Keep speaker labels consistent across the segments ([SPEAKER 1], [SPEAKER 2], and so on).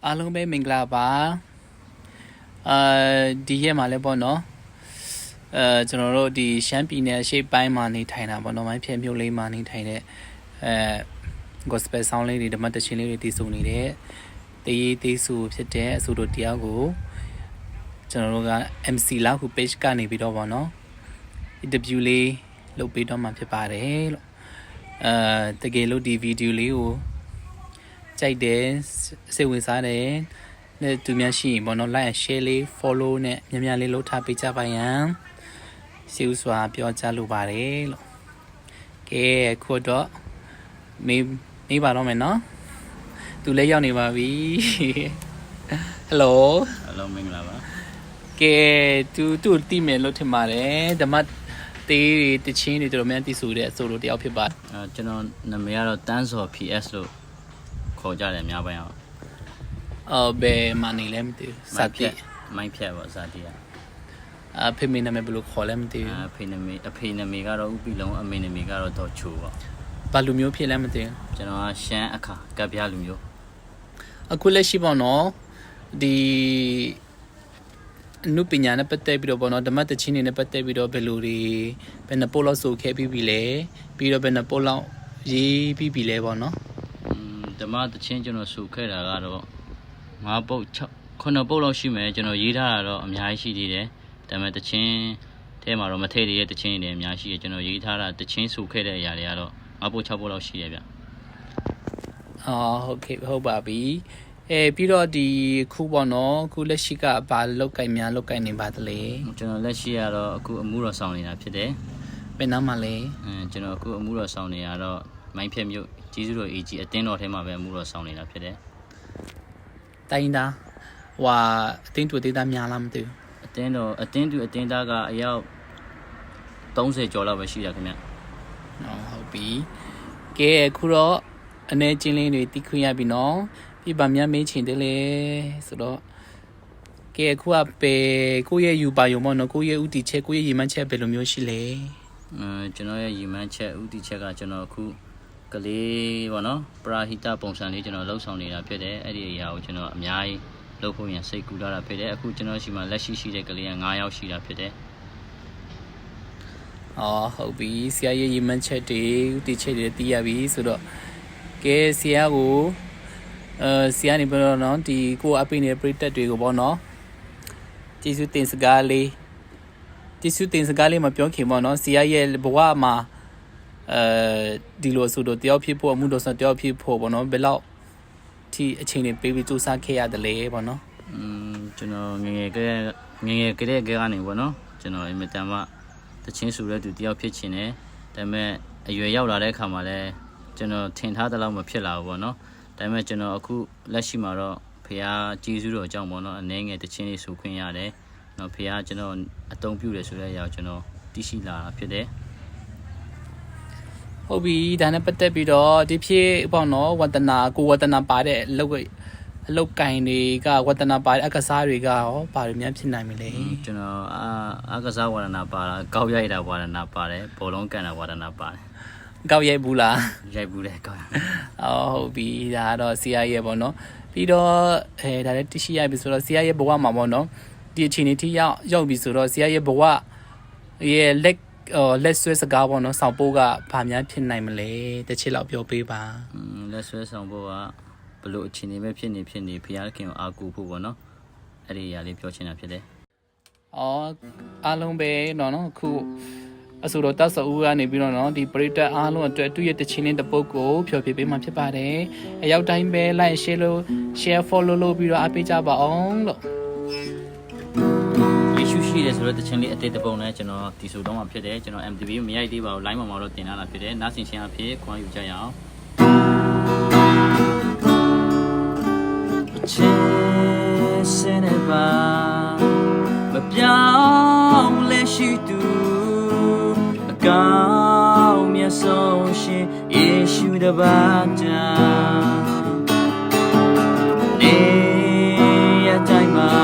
[SPEAKER 1] အားလုံးပဲမင်္ဂလာပါဒီရက်မှာလည်းပေါ့နော်ကျွန်တော်တို့ဒီရှမ်းပြည်နယ်ရှေ့ပိုင်းမှာနေထိုင်တာပေါ့နော်မိုင်းဖြဲမြို့လေးမှာနေထိုင်တဲ့gospel sound လေးတွေဓမ္မတခြင်းလေးတွေတည်ဆိုနေတဲ့တည်ဆိုဖြစ်တဲ့အဆိုတို့တရားကိုကျွန်တော်တို့က MC လောက်ခု page ကနေပြီးတော့ပေါ့နော် interview လေးလုပ်ပေးတော့မှဖြစ်ပါတယ်လို့တကယ်လို့ဒီ video လေးကိုကြိုက်တယ်စိတ်ဝင်စားတယ်နဲ့သူများရှိရင်ပေါ့နော် like and share လေး follow နဲ့များများလေးလုပ်ထားပေးကြပါရန်စီဥစွာပြောကြလိုပါတယ်လို့ကဲခုတော့မေးပါတော့မယ်နော်သူလည်းရောက်နေပါပြီ hello
[SPEAKER 2] မင်္ဂလာပါ
[SPEAKER 1] ကဲသူတိမယ်လို့ထင်ပါတယ်ဓမ္မသေးတွေတချင်းတွေတော်တော်များတည်ဆိုတဲ့အဆိုလိုတယောက်ဖြစ်ပါ
[SPEAKER 2] ကျွန်တော်နာမည်ကတော့တန်းစော် PS လို့ခေါ်ကြတယ်အများပိုင်းအောင်
[SPEAKER 1] ဘယ်မှာနေလဲမသိဘူးစာတိ
[SPEAKER 2] မိုင်းဖြတ်ပေါ့စာတိက
[SPEAKER 1] ဖေမေနာမည်ဘယ်လိုခေါ်လဲမသိဘူး
[SPEAKER 2] အဖေနာမည်ကတော့ဥပီလုံးအမေနာမည်ကတော့တော့ချိုပေါ့
[SPEAKER 1] ဘာလူမျိုးဖြစ်လဲမသိဘူး
[SPEAKER 2] ကျွန်တော်ကရှမ်းအခါကပ်ပြလူမျိုး
[SPEAKER 1] အခုလက်ရှိပေါ့နော်ဒီအနုပညာနဲ့ပတ်သက်ပြီးတော့ပေါ့နော်ဓမ္မတချင်းတွေနဲ့ပတ်သက်ပြီးတော့ဘယ်လိုတွေဘယ်နှပို့လောက်ဆိုခဲ့ပြီးပြီလဲပြီးတော့ဘယ်နှပို့လောက်ရေးပြီးပြီလဲပေါ့နော်
[SPEAKER 2] ဓမ္မတချင်းကျွန်တော်ဆိုခဲ့တာကတော့9ပုတ်9ပုတ်လောက်ရှိမယ်ကျွန်တော်ရေးထားတာတော့အများကြီးရှိသေးတယ်ဒါပေမဲ့တချင်းထဲမှာတော့မထည့်သေးတဲ့တချင်းတွေအများရှိတယ်ကျွန်တော်ရေးထားတာတချင်းဆိုခဲ့တဲ့အရာတွေကတော့9ပုတ်6ပုတ်လောက်ရှိတယ်ဗျ
[SPEAKER 1] ဟုတ်ကဲ့ဟုတ်ပါပြီပြီးတော့ဒီခုပေါ့နော်ခုလက်ရှိကဘာလောက်ကင်များလောက်ကင်နေပါသလဲ
[SPEAKER 2] ကျွန်တော်လက်ရှိကတော့အခုအမှုတော်ဆောင်နေတာဖြစ်တယ်
[SPEAKER 1] ဘယ်နားမှာလဲ
[SPEAKER 2] ကျွန်တော်အခုအမှုတော်ဆောင်နေတာတော့မိုင်းဖြတ်မြို့ကြီးစုတော် AG အတင်းတော်ထဲမှာပဲအမှုတော်ဆောင်နေတာဖြစ်တယ်
[SPEAKER 1] တိုင်းသားအတင်းတူအတင်းသားများလားမသိဘူး
[SPEAKER 2] အတင်းတူအတင်းသားကအယောက်30ကျော်လောက်ပဲရှိတာခင်ဗျ
[SPEAKER 1] ဟုတ်ပြီကဲအခုတော့အနေချင်းလေးတွေတိခွင့်ရပြီနော်ပြပါများမေးချင်တယ်လေဆိုတော့ကဲအခုကပဲကိုယ့်ရဲ့ယူပါယုံပေါ့နော်ကိုယ့်ရဲ့ဥတီချက်ကိုယ့်ရဲ့ရည်မှန်းချက်ဘယ်လိုမျိုးရှိလဲ
[SPEAKER 2] ကျွန်တော်ရဲ့ရည်မှန်းချက်ဥတီချက်ကကျွန်တော်အခုကလေးပေါ့နော်ပရာဟိတပုံစံလေးကျွန်တော်လှုပ်ဆောင်နေတာဖြစ်တယ်အဲ့ဒီအရာကိုကျွန်တော်အများကြီးလုပ်ဖို့ရင်စိတ်ကူးလာတာဖြစ်တယ်အခုကျွန်တော်ရှိမှလက်ရှိတဲ့ကလေးက9ယောက်ရှိတာဖြစ်တယ်
[SPEAKER 1] ဟုတ်ပြီဆရာရဲ့ရည်မှန်းချက်တွေဥတီချက်တွေသိရပြီဆိုတော့ကဲဆရာကိုဆရာနေပြီးတော့နော်ဒီကိုအပိနေတဲ့ပရိသတ်တွေကိုပေါ့နော်ကျေးဇူးတင်စကားလေးမပြောခင်ပေါ့နော်ဆရာရဲ့ဘဝမှာဒီလိုဆိုတော့တယောက်ဖြစ်ဖို့အမှုတော်ဆောင်တယောက်ဖြစ်ဖို့ပေါ့နော်ဘယ်လောက်ထိအချိန်တွေပေးပြီးစူးစမ်းခဲ့ရတယ်လေပေါ့နော်
[SPEAKER 2] ကျွန်တော်ငငယ်ကလေးကနေပေါ့နော်ကျွန်တော်အင်မတန်မှတချင်းဆိုတဲ့သူတယောက်ဖြစ်ချင်တယ်ဒါပေမဲ့အရွယ်ရောက်လာတဲ့အခါမှာလည်းကျွန်တော်ထင်ထားတဲ့လောက်မဖြစ်လာဘူးပေါ့နော်ဒါပေမဲ့ကျွန်တော်အခုလက်ရှိမှာတော့ဖះကျေးဇူးတော်ကြောင့်ပေါ့နော်အနေငယ်တချင်းလေးဆိုခွင့်ရတယ်နော်ဖះကျွန်တော်အသုံးပြုတယ်ဆိုတဲ့အရာကျွန်တော်သိရှိလာတာဖြစ်တယ်
[SPEAKER 1] ဟုတ်ပြီဒါနဲ့ပတ်သက်ပြီးတော့ဒီဖြစ်ပေါ့နော်ဝတ္တနာပါတဲ့အလုတ်ကင်တွေကဝတ္တနာပါတဲ့အကစားတွေကရောဘာတွေများဖြစ်နိုင်မလဲ
[SPEAKER 2] ကျွန်တော်အကစားဝါဒနာပါတာကောက်ရိုက်တာဝါဒနာပါတယ်ဘောလုံးကန်တာဝါဒနာပါတယ်
[SPEAKER 1] ကောက်ရိုက်ဘူးလား
[SPEAKER 2] ရိုက်ဘူးလေကောက်
[SPEAKER 1] ဟုတ်ပြီဒါကတော့ဆရာရဲ့ပေါ့နော်ပြီးတော့ဒါလည်းသိရှိရပြီဆိုတော့ဆရာရဲ့ဘဝမှာပေါ့နော်ဒီအချိန်လေးထိရောက်ပြီဆိုတော့ဆရာရဲ့ဘဝရဲ့လက်ဆွဲစကားပေါ့နော်ဆောင်ပိုးကဘာများဖြစ်နိုင်မလဲတစ်ချက်လောက်ပြောပေးပါ
[SPEAKER 2] လက်ဆွဲဆောင်ပိုးကဘလို့အချိန်လေးပဲဖြစ်နေဖျားခင်ကိုအာကူဖို့ပေါ့နော်အဲ့ဒီအရာလေးပြောချင်တာဖြစ်တယ်
[SPEAKER 1] အားလုံးပဲနော်ခုအဆိုတော်တဆူကနေပြီးတော့နော်ဒီပရိသတ်အားလုံးအတွက်သူ့ရဲ့တခြင်းလေးတစ်ပုဒ်ကိုဖြောပြပေးမှဖြစ်ပါတယ်အရောက်တိုင်းပဲ like share follow လုပ်ပြီးတော့အားပေးကြပါအောင်လို့
[SPEAKER 2] ယေရှုရှိတယ်ဆိုတော့တခြင်းလေးအတိတ်တပုံနဲ့ကျွန်တော်ဒီဆိုတော့မှဖြစ်တယ်ကျွန်တော် MTV မရိုက်သေးပါဘူး line မှာတော့တင်လာတာဖြစ်တယ်နားဆင်ခြင်းအဖြစ်ခွန်ယူကြရအောင်ချစ်စနေပါမပြောင်းလဲရှိသူကောင်းမြတ်ဆုံးရှင်ယေရှုတပါးတာနေရတိုင်းမှာ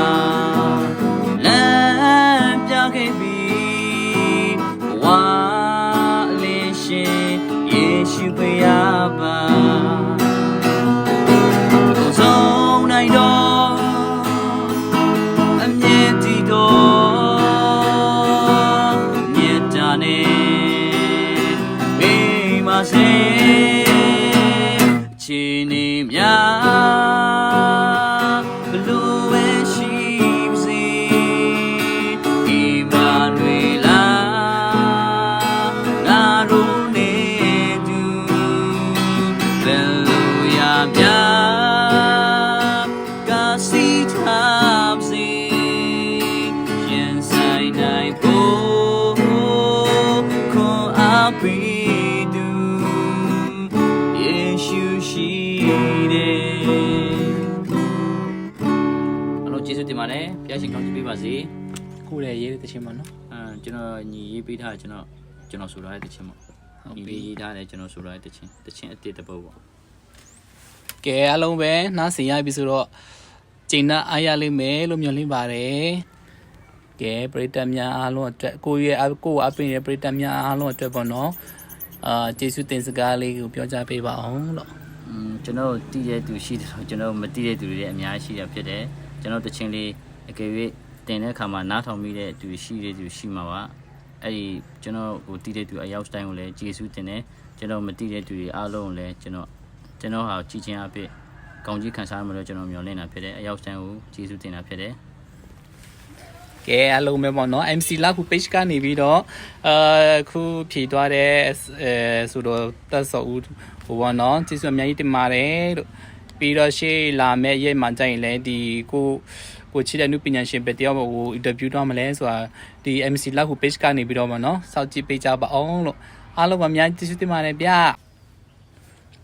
[SPEAKER 2] လမ်းပြခဲ့ပြီးဝါလေးရှင်ယေရှုပေးရပါဆုံးနိုင်တော့ ဘလို့ပဲရှိစေဒီမှာတွေလားငါတို့နဲ့တူဘယ်လိုရမြကစီထားစေရင်ဆိုင်နိုင်ဖို့ခွန်အားပေးသူယေရှုရှိတယ်အားလုံးကျေးဇူးတင်ပါတယ်ဘုရားရှင်ကောင်းချီးပေးပါစေ
[SPEAKER 1] ကိုလည်းရေးတဲ့တခြင်းပါနော်
[SPEAKER 2] ကျွန်တော်ညီရေးပေးထားတယ်ကျွန်တော်ဆိုထားတဲ့တခြင်းပေါ့ညီလေးရေးထားတယ်ကျွန်တော်ဆိုထားတဲ့တခြင်းအတစ်တစ်ပုတ်ပေါ့
[SPEAKER 1] ကဲအားလုံးပဲနားဆင်ရပြီဆိုတော့ကျင်းနာအားရလိမ့်မယ်လို့မျှော်လင့်ပါတယ်ကဲပရိသတ်များအားလုံးအတွက်ကိုယ့်ရဲ့ကိုယ်အပင်ရဲ့ပရိသတ်များအားလုံးအတွက်ပေါ့နော်ကျေးဇူးတင်စကားလေးကိုပြောကြားပေးပါအောင်လို့
[SPEAKER 2] ကျွန်တော်တည်တဲ့သူရှိတယ်ကျွန်တော်မတည်တဲ့သူတွေလည်းအများကြီးရှိတာဖြစ်တယ်ကျွန်တော်တခြင်းလေးအကယ်၍တင်တဲ့အခါမှာနားထောင်မိတဲ့သူရှိတဲ့သူရှိမှာပါအဲ့ဒီကျွန်တော်ကိုတည်တဲ့သူအရောက်တိုင်းကိုလည်းကျေးဇူးတင်တယ်ကျွန်တော်မတည်တဲ့သူတွေအားလုံးကိုလည်းကျွန်တော်ဟာကြည်ချင်းအဖြစ်ကောင်းကြီးခံစားရမှာလို့ကျွန်တော်မျှော်လင့်တာဖြစ်တယ်အရောက်တိုင်းကိုကျေးဇူးတင်တာဖြစ်တယ်
[SPEAKER 1] ကဲအားလုံးပဲပေါ့နော် MC လာခု page ကနေပြီးတော့ခုဖြည့်သွားတဲ့ဆိုတော့တက်စောဦးဟိုပေါ့နော်ကျေးဇူးအများကြီးတင်ပါတယ်လို့ပြီးတော့ရှေ့လာမဲ့ရက်မှကြိုင်လဲဒီကိုချစ်တဲ့နုပညာရှင်ပဲတယောက်ကို interview တော့မလဲဆိုတာဒီ MC လာခု page ကနေပြီးတော့ပေါ့နော်စောင့်ကြည့်ပေးကြပါအောင်လို့အားလုံးပဲအများကြီးကျေးဇူးတင်ပါတယ်ဗျာ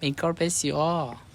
[SPEAKER 1] May God bless you all